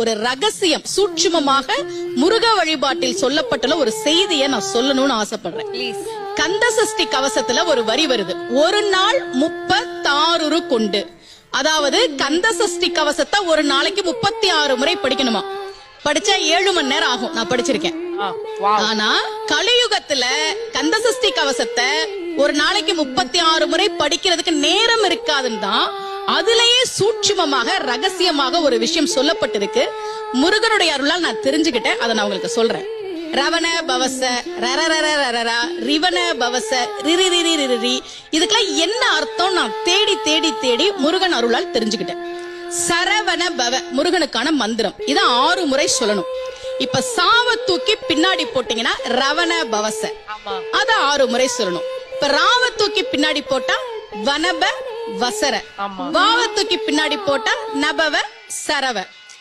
ஒரு ரகசியம் சூட்சுமமாக முருக வழிபாட்டில் சொல்லப்பட்டுள்ள ஒரு செய்தியை நான் சொல்லணும்னு ஆசைப்படுறேன். கந்த சஷ்டி கவசத்துல ஒரு வரி வருது, ஒரு நாள் 36 கொண்டு. அதாவது கந்த சஷ்டி கவசத்தை ஒரு நாளைக்கு 36 முறை படிக்கணுமா. படிச்சா 7 மணி நேரம் ஆகும். நான் படிச்சிருக்கேன். ஆனா கலியுகத்துல கந்த சஷ்டி கவசத்தை ஒரு நாளைக்கு 36 முறை படிக்கிறதுக்கு நேரம் இருக்காதுன்னு தான் அதுலயே சூட்சுமமாக ரகசியமாக ஒரு விஷயம் சொல்லப்பட்டிருக்கு. முருகனுடைய அருளால் நான் தெரிஞ்சுக்கிட்டேன். அதை நான் உங்களுக்கு சொல்றேன். ரவண பவச ரரரரரரரா ரிவண பவச ரிரிரிரிரிரி, இதுக்கெல்லாம் என்ன அர்த்தம் நான் தேடி தேடி தேடி முருகன் அருளால் தெரிஞ்சுக்கிட்டேன். சரவண பவ முருகனுக்கான மந்திரம். இதை 6 முறை சொல்லணும். இப்ப சாவ தூக்கி பின்னாடி போட்டீங்கன்னா ரவண பவச, அத 6 முறை சொல்லணும். இப்ப ராவ தூக்கி பின்னாடி போட்டா வனப வசர, வாவ தூக்கி பின்னாடி போட்டா நபவ சரவ.